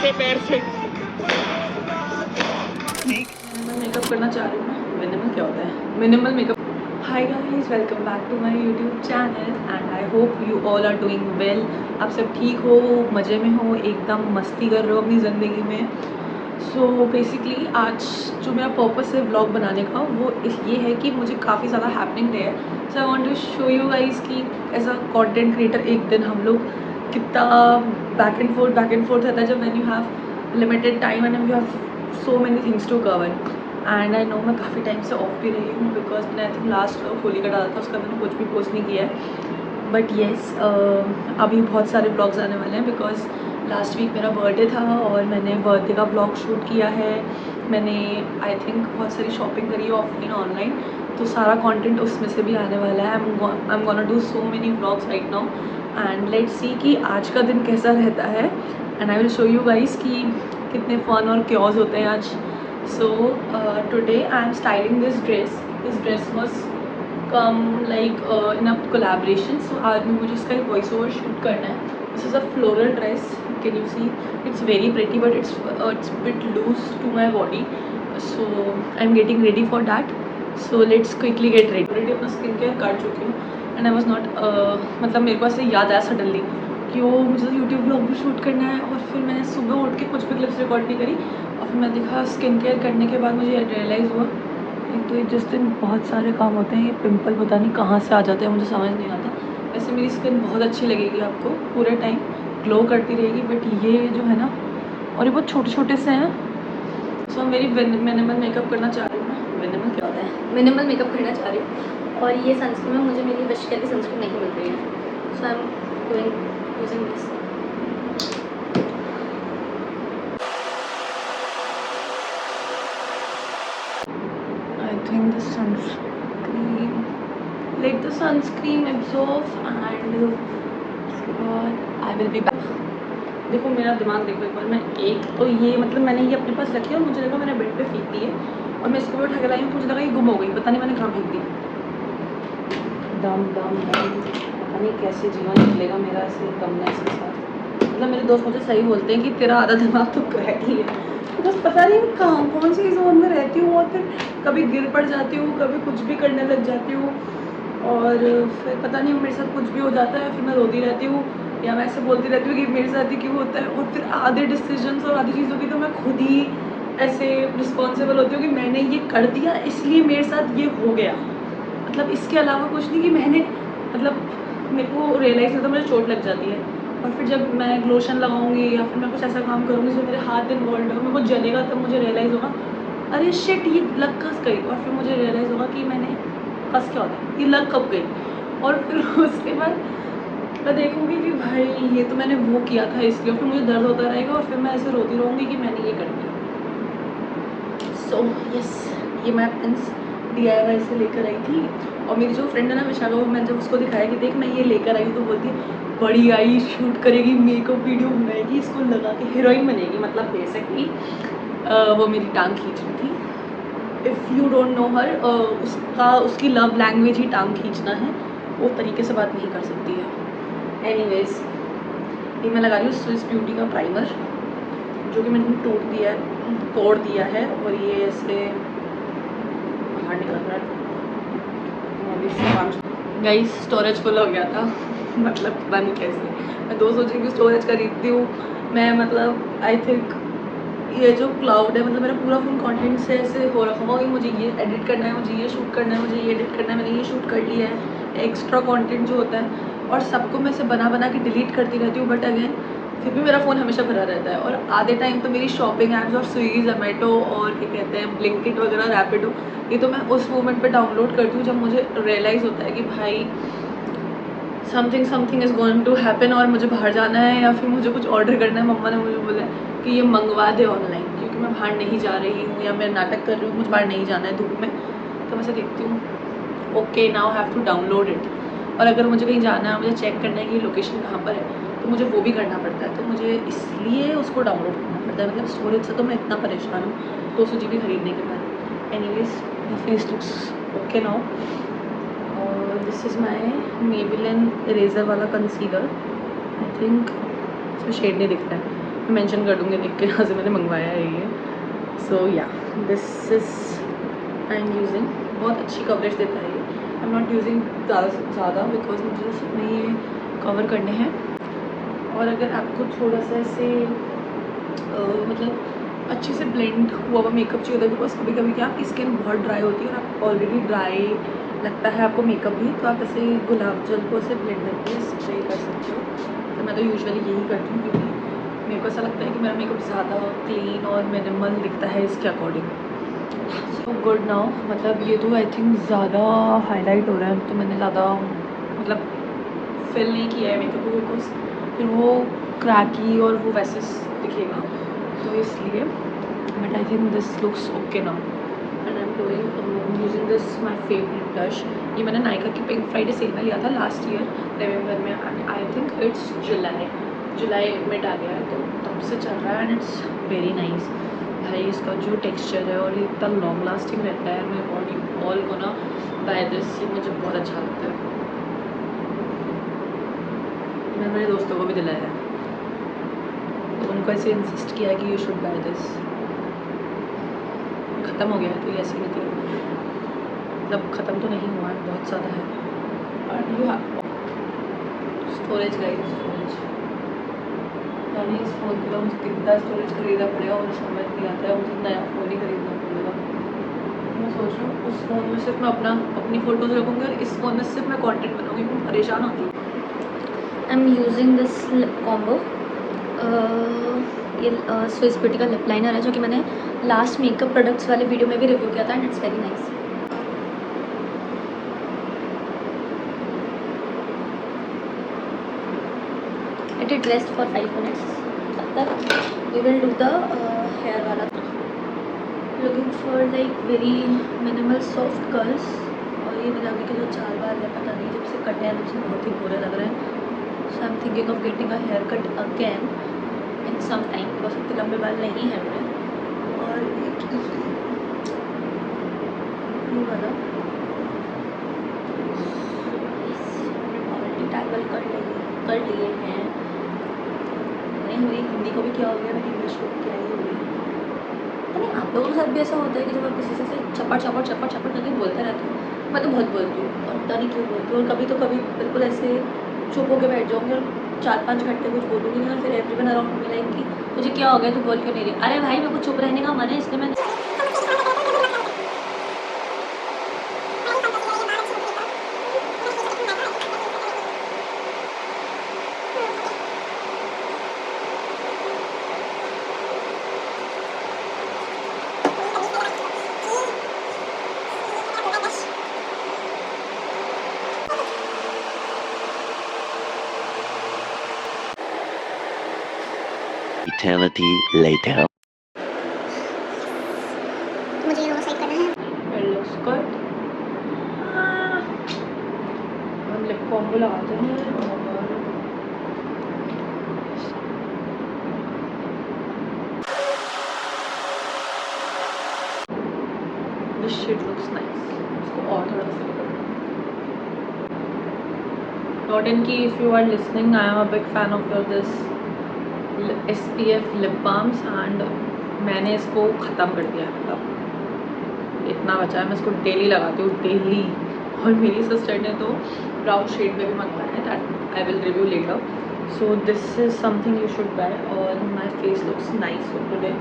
से पैर से। मैं मेकअप करना चाह रही हूँ ना। मिनिमल क्या होता है? Minimal makeup. Hi guys, welcome back to my YouTube channel and I hope you all are doing well. आप सब ठीक हो, मज़े में हो, एकदम मस्ती कर रहे हो अपनी ज़िंदगी में। सो बेसिकली आज जो मेरा पर्पस है व्लॉग बनाने का वो ये है कि मुझे काफ़ी ज़्यादा हैपनिंग डे है। So I want to show you guys कि एज अ कंटेंट क्रिएटर एक दिन हम लोग कितना बैक एंड फोर्थ रहता है जब when you have limited time and you have so many things to cover. And I know मैं काफ़ी टाइम से ऑफ भी रही हूँ बिकॉज मैंने आई थिंक लास्ट होली का डाला था, उसका मैंने कुछ भी पोस्ट नहीं किया है। बट येस अभी बहुत सारे ब्लॉग्स आने वाले हैं बिकॉज लास्ट वीक मेरा बर्थडे था और मैंने बर्थडे का ब्लॉग शूट किया है। मैंने आई थिंक बहुत सारी शॉपिंग करी है ऑफलाइन ऑनलाइन, तो सारा कंटेंट उसमें से भी आने वाला है। I am gonna do so many blogs right now and let's see कि आज का दिन कैसा रहता है and I will show you guys कि कितने फन और क्योज होते हैं आज। So today I am styling this dress was come like in a collaboration. सो आज मुझे इसका एक वॉइस ओवर शूट करना है। This is a floral dress, can you see, it's very pretty but it's bit loose to my body, so I'm getting ready for that. So let's quickly get ready. Already अपना skin care कर चुकी हूँ and I was not मतलब मेरे को ऐसे याद आया सडनली कि वो मुझे यूट्यूब ब्लॉग भी शूट करना है और फिर मैंने सुबह उठ के कुछ भी क्लिप्स रिकॉर्ड नहीं करी और फिर मैं देखा स्किन केयर करने के बाद मुझे रियलाइज़ हुआ एक तो जिस दिन बहुत सारे काम होते हैं ये पिंपल पता नहीं कहाँ से आ जाते हैं, मुझे समझ नहीं आता। वैसे मेरी स्किन बहुत अच्छी लगेगी आपको, पूरे टाइम ग्लो करती रहेगी, बट ये जो है ना और ये बहुत छोटे छोटे से हैं। सो मेरी मिनिमल मेकअप करना चाह रही हूँ ना। मिनिमल क्या होता है? मिनिमल मेकअप करना चाह रही हूँ और ये सनस्क्रीन में मुझे मेरी विश की सनस्क्रीन नहीं मिल रही है, so I am doing using this. I think the sunscreen, let the sunscreen absorb and उसके बाद आई विल बी बैक। देखो मेरा दिमाग देखो एक बार, मैं एक तो ये मतलब मैंने ये अपने पास रखी है और मुझे लगा मैंने बेड पे फेंक दी है और मैं इसको भी उठा के लाई हूँ, मुझे लगा ये गुम हो गई, पता नहीं मैंने कहाँ फेंक दी। दम दम दम, पता नहीं कैसे जीवन निकलेगा मेरा ऐसे दमनेस के साथ। मतलब मेरे दोस्त मुझे सही बोलते हैं कि तेरा आधा दिमाग तो क्रैक ही है, बस पता नहीं मैं कहाँ कौन सी जोन में रहती हूँ और फिर कभी गिर पड़ जाती हूँ, कभी कुछ भी करने लग जाती हूँ और फिर पता नहीं मेरे साथ कुछ भी हो जाता है, फिर मैं रोती रहती हूँ या मैं ऐसे बोलती रहती हूँ कि मेरे साथ ही क्यों होता है। और फिर आधे डिसीजंस और आधी चीज़ों की तो मैं खुद ही ऐसे रिस्पॉन्सिबल होती हूँ कि मैंने ये कर दिया इसलिए मेरे साथ ये हो गया, मतलब इसके अलावा कुछ नहीं कि मैंने मतलब मेरे को रियलाइज़ होता, मुझे चोट लग जाती है और फिर जब मैं लोशन लगाऊंगी या फिर मैं कुछ ऐसा काम करूँगी जो मेरे हाथ इन्वॉल्व हो, मेरे को जलेगा, तब मुझे रियलाइज़ होगा अरे शिट ये लग कस गई, और फिर मुझे रियलाइज़ होगा कि मैंने कस क्या होता है, ये लग कब गई, और फिर उसके बाद मैं देखूँगी कि भाई ये तो मैंने वो किया था इसलिए, फिर मुझे दर्द होता रहेगा और फिर मैं ऐसे रोती रहूँगी कि मैंने ये कर दिया। सो यस, ये मैं प्रिंस DIY से लेकर आई थी और मेरी जो फ्रेंड है ना विशाखा, वो मैं जब उसको दिखाया कि देख मैं ये लेकर आई तो बोलती बड़ी आई शूट करेगी, मेकअप वीडियो बनाएगी, इसको लगा के हीरोइन बनेगी, मतलब बेसिकली वो मेरी टांग खींच रही थी। इफ़ यू डोंट नो हर, उसकी लव लैंग्वेज ही टांग खींचना है, वो तरीके से बात नहीं कर सकती है। एनीवेज ये मैं लगा रही हूँ स्विस ब्यूटी का प्राइमर जो कि मैंने तोड़ दिया है और ये ऐसे बाहर निकल रहा है। गाइस स्टोरेज फुल हो गया था मतलब पता नहीं कैसे, मैं 200 GB स्टोरेज खरीदती हूँ मैं, मतलब आई थिंक ये जो क्लाउड है मतलब मेरा पूरा फ़ोन कंटेंट से ऐसे हो रखा होगा कि मुझे ये एडिट करना है, मुझे ये शूट करना है, मुझे ये एडिट करना है, मैंने ये शूट कर लिया है, एक्स्ट्रा कंटेंट जो होता है और सबको मैं से बना के डिलीट करती रहती हूँ, बट अगेन फिर भी मेरा फ़ोन हमेशा भरा रहता है। और आधे टाइम तो मेरी शॉपिंग ऐप्स और स्विगी जोमेटो और क्या कहते हैं ब्लिंकिट वगैरह रैपिडो, ये तो मैं उस मोमेंट पे डाउनलोड करती हूँ जब मुझे रियलाइज़ होता है कि भाई something is going to happen और मुझे बाहर जाना है या फिर मुझे कुछ ऑर्डर करना है। मम्मा ने मुझे बोला है कि ये मंगवा दे ऑनलाइन, क्योंकि मैं बाहर नहीं जा रही हूँ या मैं नाटक कर रही हूँ, मुझे बाहर नहीं जाना है धूप में, तो मैं से देखती हूँ okay now have to download it. और अगर मुझे कहीं जाना है, मुझे चेक करना है कि लोकेशन कहाँ पर है, तो मुझे वो भी करना पड़ता है, तो मुझे इसलिए उसको डाउनलोड करना पड़ता है। मतलब स्टोरेज से तो मैं इतना परेशान हूँ 200 GB खरीदने के बाद। Anyways the face looks okay now. और this is my Maybelline eraser वाला कंसीलर, आई थिंक इसमें शेड नहीं दिख रहा है, मैं मेंशन कर दूँगी लिख के जहाँ से मैंने मंगवाया है ये। सो या this is I am using, बहुत अच्छी कवरेज देता है ये। आई एम नॉट यूजिंग ज़्यादा से ज़्यादा बिकॉज मुझे सिर्फ नहीं ये कवर करने हैं। और अगर आपको थोड़ा सा ऐसे मतलब अच्छे से ब्लेंड हुआ हुआ मेकअप चाहिए होता है, बिकॉज कभी कभी क्या आपकी स्किन बहुत ड्राई होती है और आप ऑलरेडी ड्राई लगता है आपको मेकअप भी, तो आप ऐसे गुलाब जल को ऐसे ब्लेंड करके स्प्रे कर सकते हो। तो मैं तो यूजुअली यही करती हूँ क्योंकि मेरे को ऐसा लगता है कि मेरा मेकअप ज़्यादा क्लीन और मिनिमल दिखता है इसके अकॉर्डिंग। सो गुड नाउ, मतलब ये तो आई थिंक ज़्यादा हाईलाइट हो रहा है, तो मैंने ज़्यादा मतलब फिल नहीं किया है मेकअप को बिकॉज फिर वो क्रैकी और वो वैसे दिखेगा, तो इसलिए। But I think this looks okay now and I am doing using this my favourite blush. ये मैंने नायका की पिंक फ्राइडे सेल में लिया था लास्ट ईयर नवंबर में and I think it's July mid आ गया है, तो तब से चल रहा है एंड इट्स वेरी नाइस। भाई इसका जो टेक्सचर है और ये इतना लॉन्ग लास्टिंग रहता है, मैं बॉडी ऑल को ना बाय दिस, ये मुझे बहुत अच्छा लगता है। मैंने मेरे दोस्तों को भी दिलाया है, तो उनको ऐसे इंसिस्ट किया कि यू शुड बाय दिस। ख़त्म हो गया है तो ये ऐसे निकल, मतलब ख़त्म तो नहीं हुआ है, बहुत ज़्यादा है। और यू स्टोरेज गाइस, स्टोरेज यानी इस फ़ोन के लिए मुझे कितना स्टोरेज खरीदना पड़ेगा मुझे समझ नहीं आता है। मुझे नया फ़ोन ही खरीदना पड़ेगा। मैं सोच रही हूँ उस फ़ोन में सिर्फ मैं अपनी फ़ोटोज़ रखूँगी और इस फ़ोन में सिर्फ मैं कंटेंट बनाऊँगी। मैं परेशान होती हूँ। I am using this lip combo. ये स्विस ब्यूटी का लिप लाइनर है जो कि मैंने लास्ट मेकअप प्रोडक्ट्स वाले वीडियो में भी रिव्यू किया था and it's very nice. It it rest for 5 minutes. तब तक we will do the hair वाला। Looking for like very minimal soft curls. और ये मेरे आगे के जो 4 बार है, पता नहीं जब से कटे हैं तब से बहुत ही बुरे लग रहे हैं। So I am thinking of getting a haircut again in some time because इतने लंबे बाल नहीं है मेरे। और ये वाला मल्टी टैगल कर लिए हैं। नहीं मेरी हिंदी को भी क्या हो गया, मेरी इंग्लिश को भी क्या ही हो गया। तो नहीं आप लोगों के साथ भी ऐसा होता है कि जब आप किसी से चपड़ करके बोलते रहते हो। मैं तो बहुत बोलती हूँ और पता नहीं क्यों बोलती हूँ, और कभी तो कभी बिल्कुल ऐसे चुप होकर बैठ जाऊँगी और 4-5 घंटे कुछ बोलूँगी नहीं और फिर एवरीवन अराउंड मी लाइक कि तुझे क्या हो गया, तू बोल क्यों नहीं रही। अरे भाई मेरे को चुप रहने का मन है इसलिए मैं Eternity later. मुझे ये दोनों साइड करना है। It looks good. हम लिप कॉम्बो लगाते हैं और दिस शेड लुक्स नाइस। इसको और थोड़ा सा नॉट इन की if you are listening I am a big fan of your this SPF lip balms एंड मैंने इसको ख़त्म कर दिया है। मतलब इतना बचा है, मैं इसको डेली लगाती हूँ डेली। और मेरी सिस्टर ने तो ब्राउन शेड में भी मंगवाया है, that I will review later. So this is something you should buy और my face looks nice today.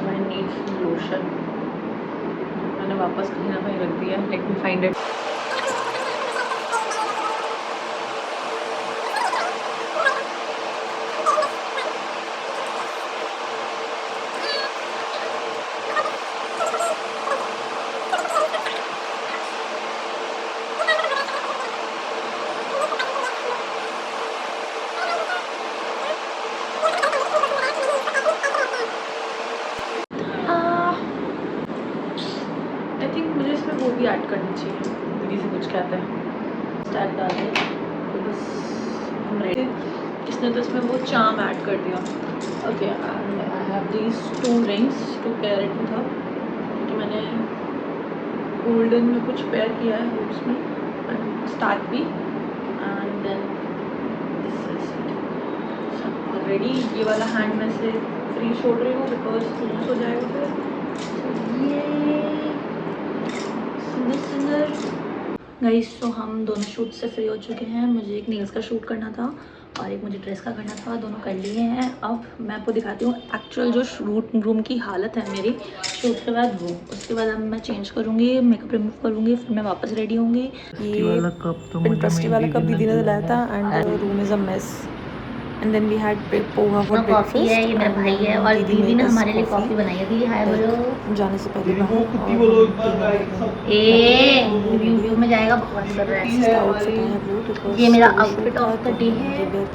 My need lotion मैंने वापस कहीं ना कहीं रख दिया, let me find it. I think मुझे इसमें वो भी ऐड करनी चाहिए, दीदी से कुछ कहते हैं स्टार्ट डाल दें तो बस हम रेडी। इसने तो इसमें वो चार्म ऐड कर दिया। Okay and I have these 2 rings to pair it with, क्योंकि मैंने गोल्डन में कुछ पेयर किया है हुक्स में एंड स्टार्ट भी and then this is already ये वाला हैंड में से फ्री छोड़ रही हूँ बिकॉज लूज हो जाएगा फिर। ये सुंदर गाइस, तो हम दोनों शूट से फ्री हो चुके हैं। मुझे एक नेल्स का शूट करना था और एक मुझे ड्रेस का करना था, दोनों कर लिए हैं। अब मैं आपको दिखाती हूँ एक्चुअल जो शूट रूम की हालत है मेरी शूट के बाद, वो उसके बाद अब मैं चेंज करूँगी, मेकअप रिमूव करूँगी, फिर मैं वापस रेडी होंगी। ये इंटरेस्टी वाला कप दीदी ने दिलाया था and room is a mess and then we had poha for coffee है, ये मेरा भाई है और दीदी ने हमारे लिए कॉफ़ी बनाई है। दीदी हाय बोलो। जाने से पहले बाहर रिव्यू में जाएगा, बकवास कर रहा है। ये मेरा आउटफिट ऑफ द डे है,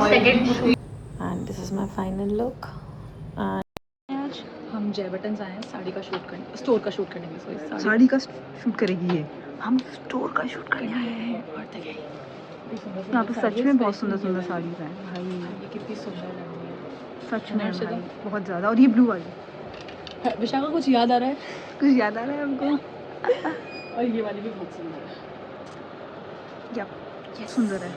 second shoot and this is my final look. आज हम जय बटन्स आए हैं साड़ी का शूट करने, स्टोर का शूट करने के लिए। साड़ी का शूट करेगी ये? हम स्टोर का शूट करने आए हैं। और तक है यहाँ पे सच में बहुत सुंदर सुंदर साड़ी है भाई, ये कितनी सुंदर लग रही है सच में से भाई, बहुत ज़्यादा। और ये ब्लू वाली, विशाखा कुछ याद आ रहा है? कुछ याद आ रहा है हमको। और ये वाली भी बहुत सुंदर है, या सुंदर है।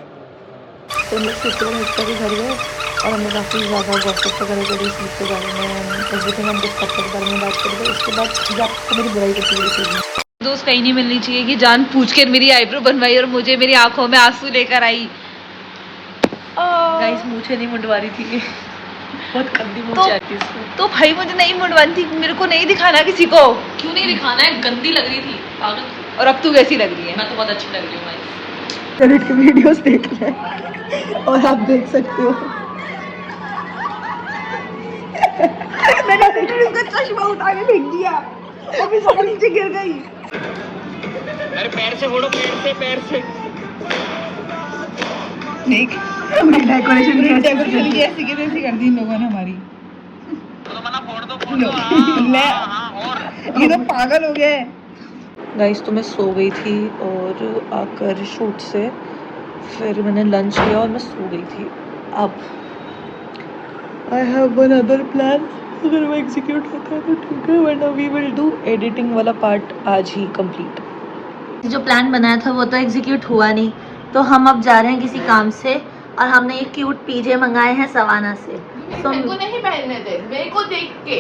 तो हम लोग शुक्र मुझका भी घर गए और हमने काफ़ी ज़्यादा गॉसिप वगैरह करी स्लीप के बारे में, एवरीथिंग हम डिस्कस के बारे में बात करेंगे। उसके बाद जब आपको मेरी बुराई करती हुई दोस्त कहीं नहीं मिलनी चाहिए कि जान पूछ के मेरी आईब्रो बनवाई और मुझे मेरी आंखों में आंसू लेकर आई। गाइस मुझे नहीं मुंडवा रही थी, बहुत गंदी मुंह आती है इसको। तो भाई मुझे नहीं मुंडवानी थी, मेरे को नहीं दिखाना किसी को। क्यों नहीं दिखाना है, गंदी लग रही थी पागल। और अब तू कैसी लग रही है? मैं तो बहुत अच्छी लग रही हूँ गाइस। एडिट के वीडियोस देख रहे हैं और आप देख सकते हो मैंने इसका चश्मा उठा के फेंक दिया और फिर सब नीचे गिर गई। अरे पैर से फोड़ो, पैर से देख डेकोरेशन की ऐसी की तैसी कर दी इन लोगों ने हमारी। तो मना फोड़ दो ले, और ये तो पागल हो गए। गाइस तो मैं सो गई थी और आकर शूट से फिर मैंने लंच किया और मैं सो गई थी। अब I have one other plan, अगर वो एग्जीक्यूट होता है तो ठीक है, वरना वी विल डू एडिटिंग वाला पार्ट आज ही कंप्लीट। जो प्लान बनाया था वो तो एग्जीक्यूट हुआ नहीं, तो हम अब जा रहे हैं किसी काम से और हमने ये क्यूट पीजे मंगाए हैं सवाना से। तो मेरे को नहीं पहनने थे, मेरे को देख के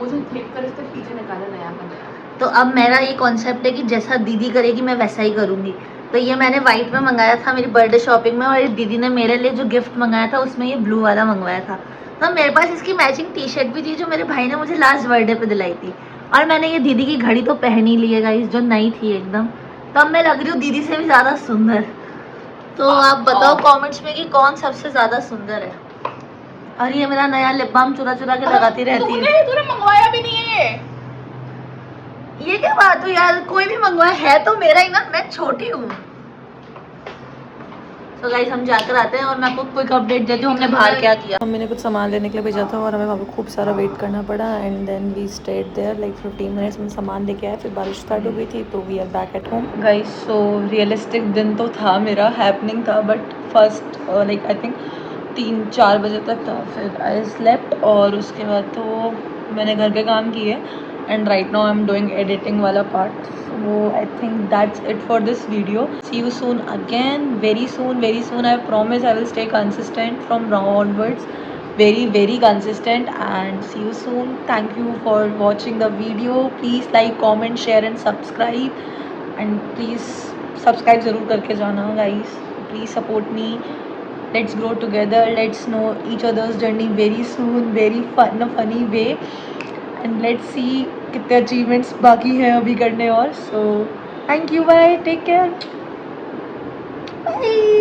मुझे देख कर इससे पीछे निकाला नया का नया। तो अब मेरा ये कॉन्सेप्ट है कि जैसा दीदी करेगी मैं वैसा ही करूँगी। तो ये मैंने वाइट में मंगाया था मेरी बर्थडे शॉपिंग में, और दीदी ने मेरे लिए जो गिफ्ट मंगाया था उसमें ये ब्लू वाला मंगवाया था। तो मेरे पास इसकी मैचिंग टी शर्ट भी थी जो मेरे भाई ने मुझे लास्ट बर्थडे पे दिलाई थी, और मैंने ये दीदी की घड़ी तो पहन ही ली है गाइस, जो नई थी एकदम। तो अब मैं लग रही हूँ दीदी से भी ज़्यादा सुंदर। तो आप बताओ कमेंट्स में कि कौन सबसे ज़्यादा सुंदर है। और ये मेरा नया लिप बाम चुरा चुरा के लगाती रहती है। तूने मंगवाया भी नहीं है। ये क्या बात हुई यार, कोई भी मंगवाया है तो मेरा ही ना, मैं छोटी हूँ। तो गाइस हम जाकर आते हैं और मैं आपको क्विक अपडेट देती हूँ हमने बाहर क्या किया। मम्मी ने कुछ सामान लेने के लिए भेजा था और हमें वहाँ पे खूब सारा वेट करना पड़ा and then we stayed there like 15 minutes में सामान लेके आए, फिर बारिश स्टार्ट हो गई थी तो we are back at home. Guys so realistic दिन तो था मेरा, हैपनिंग था, but first like I think 3-4 बजे तक था, फिर आई स्लेप्ट और उसके बाद तो मैंने घर के काम किए and right now I'm doing editing wala part. So I think that's it for this video. See you soon again, very soon. I promise I will stay consistent from now onwards, very consistent, and see you soon. Thank you for watching the video. Please like, comment, share and subscribe, and please subscribe zarur karke jana guys. Please support me. Let's grow together. Let's know each other's journey very soon, very fun, in a funny way. And let's see कितने achievements बाकी हैं अभी करने और। So thank you, bye, take care, bye.